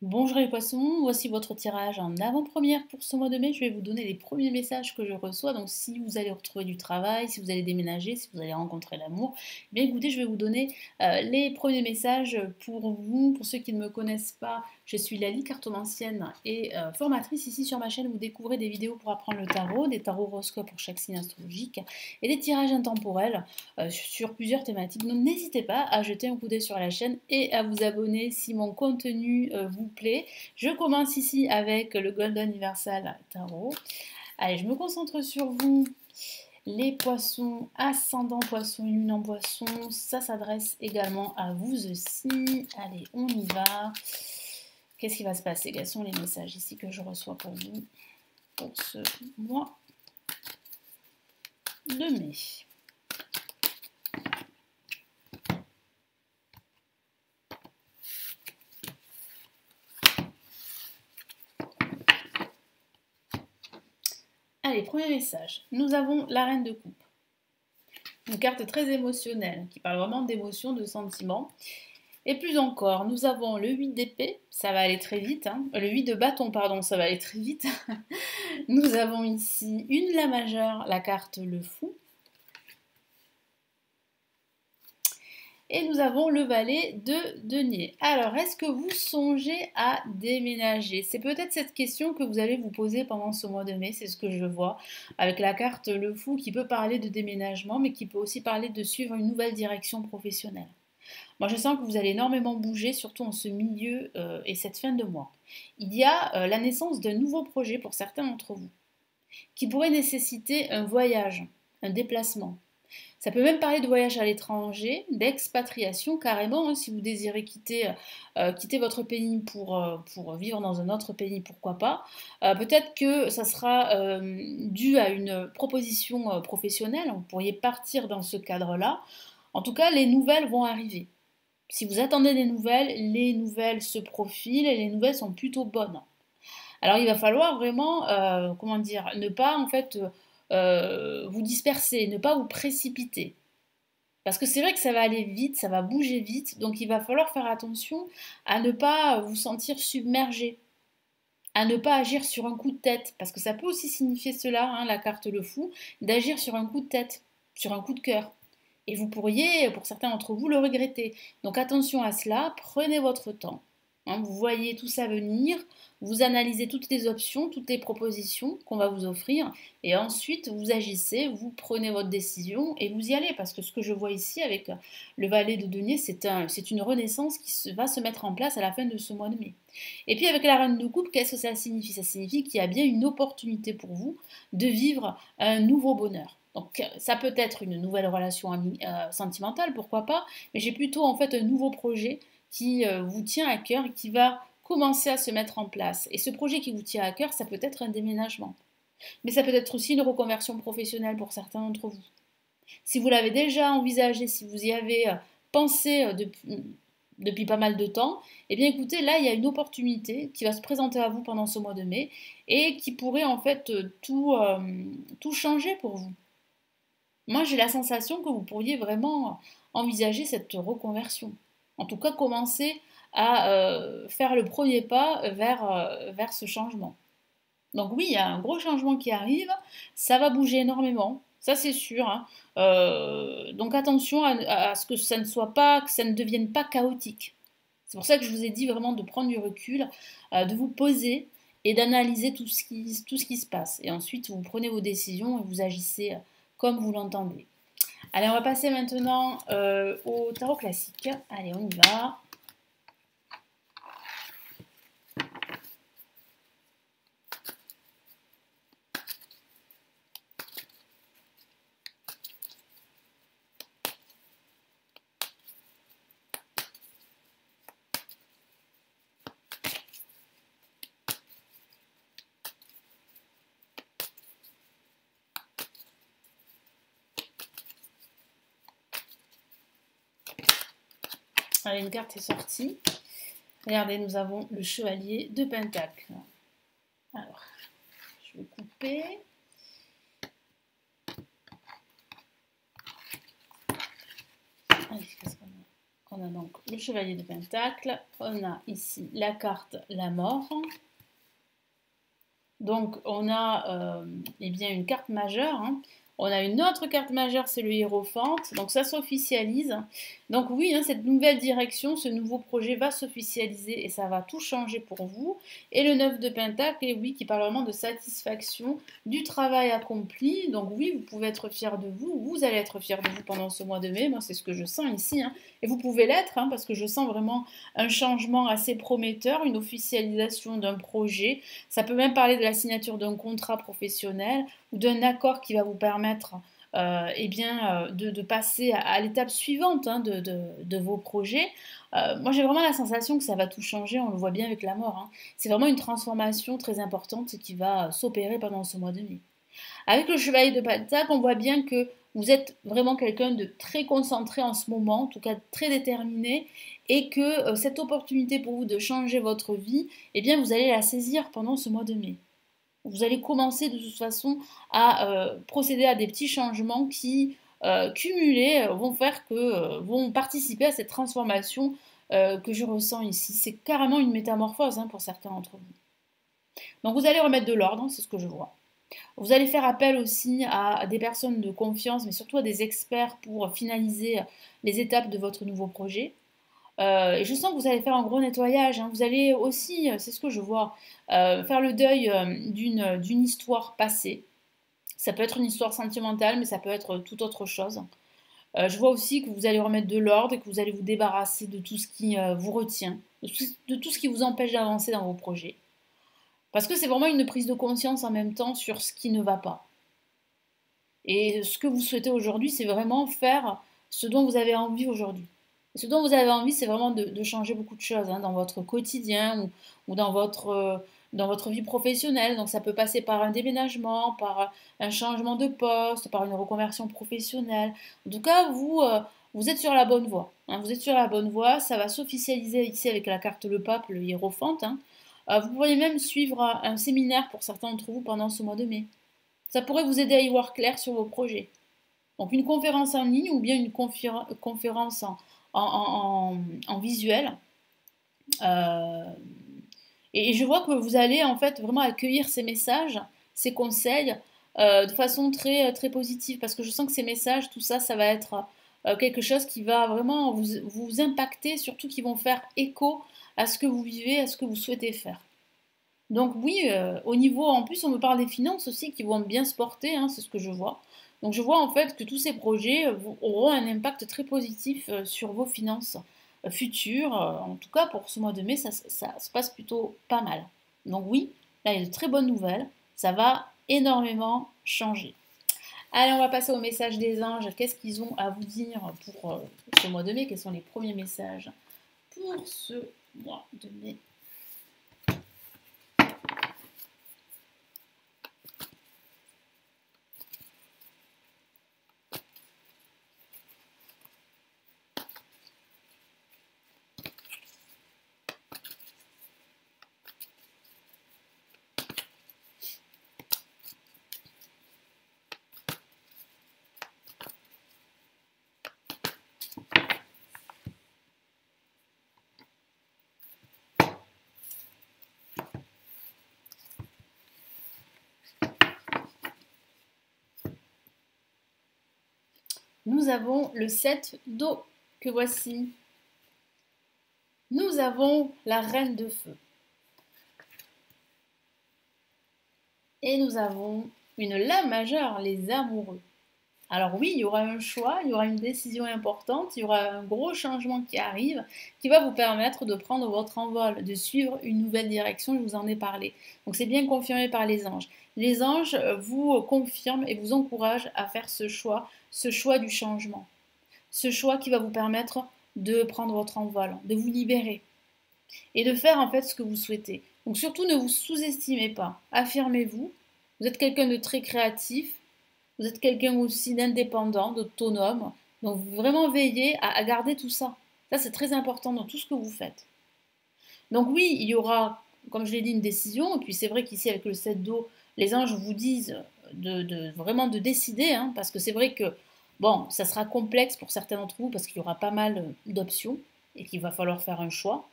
Bonjour les poissons, voici votre tirage en avant-première pour ce mois de mai. Je vais vous donner les premiers messages que je reçois. Donc si vous allez retrouver du travail, si vous allez déménager, si vous allez rencontrer l'amour, eh bien écoutez, je vais vous donner les premiers messages pour vous. Pour ceux qui ne me connaissent pas, je suis Lali, cartomancienne et formatrice. Ici sur ma chaîne, vous découvrez des vidéos pour apprendre le tarot, des tarots horoscopes pour chaque signe astrologique et des tirages intemporels sur plusieurs thématiques. Donc n'hésitez pas à jeter un coup d'œil sur la chaîne et à vous abonner si mon contenu vous plaît. Je commence ici avec le Golden Universal Tarot. Allez, je me concentre sur vous. Les poissons, ascendant poisson, lune en poisson, ça s'adresse également à vous aussi. Allez, on y va. Qu'est-ce qui va se passer? Quels sont les messages ici que je reçois pour vous pour ce mois de mai? Allez, premier message. Nous avons la reine de coupe. Une carte très émotionnelle qui parle vraiment d'émotions, de sentiments. Et plus encore, nous avons le 8 d'épée, ça va aller très vite. Le 8 de bâton, pardon, ça va aller très vite. Nous avons ici une la majeure, la carte le fou. Et nous avons le valet de denier. Alors, est-ce que vous songez à déménager? C'est peut-être cette question que vous allez vous poser pendant ce mois de mai, c'est ce que je vois, avec la carte le fou qui peut parler de déménagement, mais qui peut aussi parler de suivre une nouvelle direction professionnelle. Moi, je sens que vous allez énormément bouger, surtout en ce milieu et cette fin de mois. Il y a la naissance d'un nouveau projet pour certains d'entre vous, qui pourrait nécessiter un voyage, un déplacement. Ça peut même parler de voyage à l'étranger, d'expatriation carrément, hein, si vous désirez quitter votre pays pour vivre dans un autre pays, pourquoi pas. Peut-être que ça sera dû à une proposition professionnelle, vous pourriez partir dans ce cadre-là. En tout cas, les nouvelles vont arriver. Si vous attendez des nouvelles, les nouvelles se profilent et les nouvelles sont plutôt bonnes. Alors il va falloir vraiment, comment dire, ne pas en fait vous disperser, ne pas vous précipiter. Parce que c'est vrai que ça va aller vite, ça va bouger vite, donc il va falloir faire attention à ne pas vous sentir submergé, à ne pas agir sur un coup de tête, parce que ça peut aussi signifier cela, hein, la carte le fou, d'agir sur un coup de tête, sur un coup de cœur. Et vous pourriez, pour certains d'entre vous, le regretter. Donc attention à cela, prenez votre temps. Hein, vous voyez tout ça venir, vous analysez toutes les options, toutes les propositions qu'on va vous offrir, et ensuite vous agissez, vous prenez votre décision et vous y allez. Parce que ce que je vois ici avec le valet de denier, c'est une renaissance qui va se mettre en place à la fin de ce mois de mai. Et puis avec la reine de coupe, qu'est-ce que ça signifie? Ça signifie qu'il y a bien une opportunité pour vous de vivre un nouveau bonheur. Donc ça peut être une nouvelle relation sentimentale, pourquoi pas, mais j'ai plutôt en fait un nouveau projet qui vous tient à cœur et qui va commencer à se mettre en place. Et ce projet qui vous tient à cœur, ça peut être un déménagement, mais ça peut être aussi une reconversion professionnelle pour certains d'entre vous. Si vous l'avez déjà envisagé, si vous y avez pensé depuis pas mal de temps, eh bien écoutez, là il y a une opportunité qui va se présenter à vous pendant ce mois de mai et qui pourrait en fait tout changer pour vous. Moi, j'ai la sensation que vous pourriez vraiment envisager cette reconversion. En tout cas, commencer à faire le premier pas vers ce changement. Donc oui, il y a un gros changement qui arrive, ça va bouger énormément, ça c'est sûr, hein. Donc attention à ce que ça ne soit pas, que ça ne devienne pas chaotique. C'est pour ça que je vous ai dit vraiment de prendre du recul, de vous poser et d'analyser tout ce qui se passe. Et ensuite, vous prenez vos décisions et vous agissez comme vous l'entendez. Allez, on va passer maintenant au tarot classique. Allez, on y va. Allez, une carte est sortie. Regardez, nous avons le chevalier de Pentacle. Alors, je vais couper. Allez, qu'est-ce qu'on a? On a donc le chevalier de Pentacle, on a ici la carte la mort. Donc on a eh bien une carte majeure, hein. On a une autre carte majeure, c'est le Hiérophante, donc ça s'officialise. Donc oui, hein, cette nouvelle direction, ce nouveau projet va s'officialiser et ça va tout changer pour vous. Et le 9 de Pentacle, et oui, qui parle vraiment de satisfaction, du travail accompli. Donc oui, vous pouvez être fier de vous, vous allez être fier de vous pendant ce mois de mai, moi c'est ce que je sens ici, hein. Et vous pouvez l'être, hein, parce que je sens vraiment un changement assez prometteur, une officialisation d'un projet. Ça peut même parler de la signature d'un contrat professionnel ou d'un accord qui va vous permettre eh bien, de passer à l'étape suivante, hein, de vos projets. Moi, j'ai vraiment la sensation que ça va tout changer, on le voit bien avec la mort, hein. C'est vraiment une transformation très importante qui va s'opérer pendant ce mois de mai. Avec le chevalier de Pentacle, on voit bien que vous êtes vraiment quelqu'un de très concentré en ce moment, en tout cas très déterminé, et que cette opportunité pour vous de changer votre vie, eh bien, vous allez la saisir pendant ce mois de mai. Vous allez commencer de toute façon à procéder à des petits changements qui, cumulés, vont faire que vont participer à cette transformation que je ressens ici. C'est carrément une métamorphose, hein, pour certains d'entre vous. Donc vous allez remettre de l'ordre, hein, c'est ce que je vois. Vous allez faire appel aussi à des personnes de confiance, mais surtout à des experts pour finaliser les étapes de votre nouveau projet. Et je sens que vous allez faire un gros nettoyage, hein. Vous allez aussi, c'est ce que je vois, faire le deuil d'une histoire passée. Ça peut être une histoire sentimentale, mais ça peut être toute autre chose. Je vois aussi que vous allez remettre de l'ordre et que vous allez vous débarrasser de tout ce qui vous retient, de tout ce qui vous empêche d'avancer dans vos projets. Parce que c'est vraiment une prise de conscience en même temps sur ce qui ne va pas. Et ce que vous souhaitez aujourd'hui, c'est vraiment faire ce dont vous avez envie aujourd'hui. Ce dont vous avez envie, c'est vraiment de changer beaucoup de choses, hein, dans votre quotidien ou dans votre vie professionnelle. Donc ça peut passer par un déménagement, par un changement de poste, par une reconversion professionnelle. En tout cas, vous êtes sur la bonne voie, hein. Vous êtes sur la bonne voie. Ça va s'officialiser ici avec la carte le pape, le hiérophante, hein. Vous pourriez même suivre un séminaire pour certains d'entre vous pendant ce mois de mai. Ça pourrait vous aider à y voir clair sur vos projets. Donc une conférence en ligne ou bien une conférence en visuel. Euh, et je vois que vous allez en fait vraiment accueillir ces messages, ces conseils de façon très, très positive parce que je sens que ces messages, tout ça, ça va être quelque chose qui va vraiment vous impacter, surtout qui vont faire écho à ce que vous vivez, à ce que vous souhaitez faire. Donc oui, au niveau, en plus on me parle des finances aussi qui vont bien se porter, hein, c'est ce que je vois. Donc je vois en fait que tous ces projets auront un impact très positif sur vos finances futures. En tout cas pour ce mois de mai, ça se passe plutôt pas mal. Donc oui, là il y a de très bonnes nouvelles, ça va énormément changer. Allez, on va passer au message des anges. Qu'est-ce qu'ils ont à vous dire pour ce mois de mai? Quels sont les premiers messages pour ce mois de mai? Nous avons le 7 d'eau que voici. Nous avons la reine de feu. Et nous avons une lame majeure, les amoureux. Alors oui, il y aura un choix, il y aura une décision importante, il y aura un gros changement qui arrive, qui va vous permettre de prendre votre envol, de suivre une nouvelle direction, je vous en ai parlé. Donc c'est bien confirmé par les anges. Les anges vous confirment et vous encouragent à faire ce choix du changement. Ce choix qui va vous permettre de prendre votre envol, de vous libérer et de faire en fait ce que vous souhaitez. Donc surtout ne vous sous-estimez pas, affirmez-vous. Vous êtes quelqu'un de très créatif, vous êtes quelqu'un aussi d'indépendant, d'autonome. Donc vraiment veillez à garder tout ça. Ça c'est très important dans tout ce que vous faites. Donc oui, il y aura, comme je l'ai dit, une décision. Et puis c'est vrai qu'ici avec le 7 d'eau, les anges vous disent vraiment de décider, hein, parce que c'est vrai que Bon, ça sera complexe pour certains d'entre vous parce qu'il y aura pas mal d'options et qu'il va falloir faire un choix.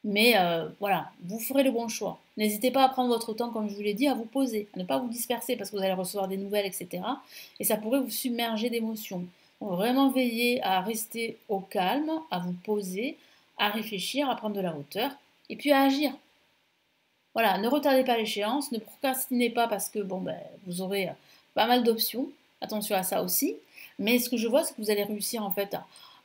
Mais voilà, vous ferez le bon choix. N'hésitez pas à prendre votre temps, comme je vous l'ai dit, à vous poser, à ne pas vous disperser parce que vous allez recevoir des nouvelles, etc. Et ça pourrait vous submerger d'émotions. Donc vraiment veiller à rester au calme, à vous poser, à réfléchir, à prendre de la hauteur et puis à agir. Voilà, ne retardez pas l'échéance, ne procrastinez pas parce que bon, ben, vous aurez pas mal d'options. Attention à ça aussi. Mais ce que je vois, c'est que vous allez réussir en fait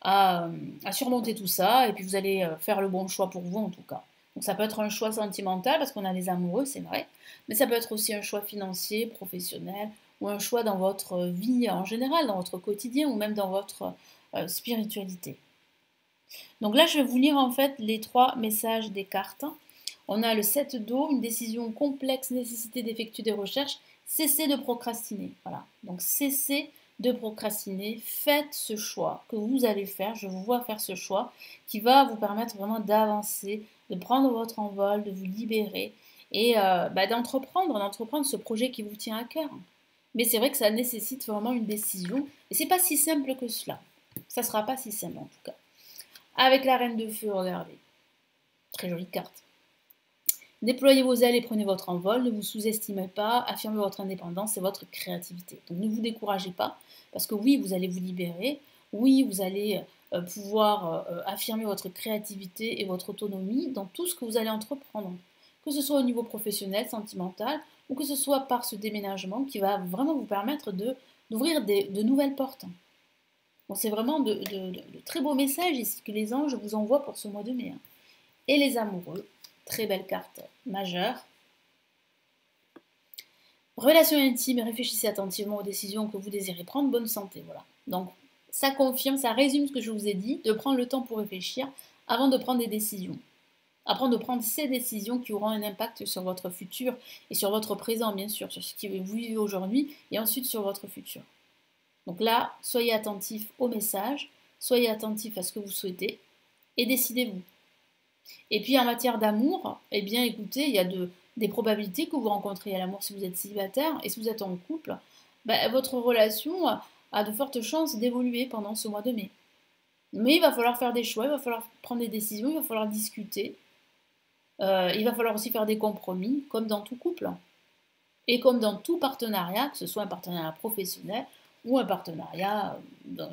à surmonter tout ça et puis vous allez faire le bon choix pour vous en tout cas. Donc ça peut être un choix sentimental parce qu'on a les amoureux, c'est vrai, mais ça peut être aussi un choix financier, professionnel ou un choix dans votre vie en général, dans votre quotidien ou même dans votre spiritualité. Donc là, je vais vous lire en fait les 3 messages des cartes. On a le 7 d'eau, une décision complexe, nécessité d'effectuer des recherches, cessez de procrastiner. Voilà, donc cessez de procrastiner, faites ce choix que vous allez faire, je vous vois faire ce choix qui va vous permettre vraiment d'avancer, de prendre votre envol, de vous libérer et d'entreprendre ce projet qui vous tient à cœur. Mais c'est vrai que ça nécessite vraiment une décision et c'est pas si simple que cela. Ça sera pas si simple en tout cas. Avec la reine de feu, regardez. Très jolie carte. Déployez vos ailes et prenez votre envol. Ne vous sous-estimez pas. Affirmez votre indépendance et votre créativité. Donc ne vous découragez pas. Parce que oui, vous allez vous libérer. Oui, vous allez pouvoir affirmer votre créativité et votre autonomie dans tout ce que vous allez entreprendre. Que ce soit au niveau professionnel, sentimental, ou que ce soit par ce déménagement qui va vraiment vous permettre d'ouvrir de nouvelles portes. Bon, c'est vraiment de très beaux messages ici que les anges vous envoient pour ce mois de mai. Et les amoureux, très belle carte majeure. Relation intime, réfléchissez attentivement aux décisions que vous désirez prendre, bonne santé, voilà. Donc ça confirme, ça résume ce que je vous ai dit, de prendre le temps pour réfléchir avant de prendre des décisions. Avant de prendre ces décisions qui auront un impact sur votre futur et sur votre présent, bien sûr, sur ce que vous vivez aujourd'hui et ensuite sur votre futur. Donc là, soyez attentif aux messages, soyez attentif à ce que vous souhaitez et décidez-vous. Et puis en matière d'amour, eh bien écoutez, il y a des probabilités que vous rencontriez l'amour si vous êtes célibataire et si vous êtes en couple, votre relation a de fortes chances d'évoluer pendant ce mois de mai. Mais il va falloir faire des choix, il va falloir prendre des décisions, il va falloir discuter, il va falloir aussi faire des compromis, comme dans tout couple. Et comme dans tout partenariat, que ce soit un partenariat professionnel ou un partenariat dans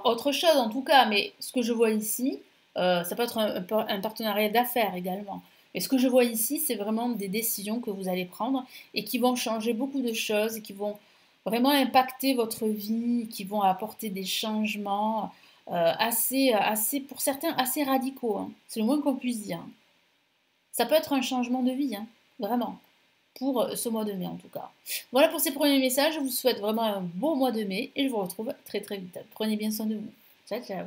autre chose en tout cas, mais ce que je vois ici, ça peut être un partenariat d'affaires également. Mais ce que je vois ici, c'est vraiment des décisions que vous allez prendre et qui vont changer beaucoup de choses, et qui vont vraiment impacter votre vie, qui vont apporter des changements pour certains, assez radicaux. Hein. C'est le moins qu'on puisse dire. Ça peut être un changement de vie, hein, vraiment pour ce mois de mai en tout cas. Voilà pour ces premiers messages, je vous souhaite vraiment un beau mois de mai et je vous retrouve très très vite. Prenez bien soin de vous. Ciao ciao.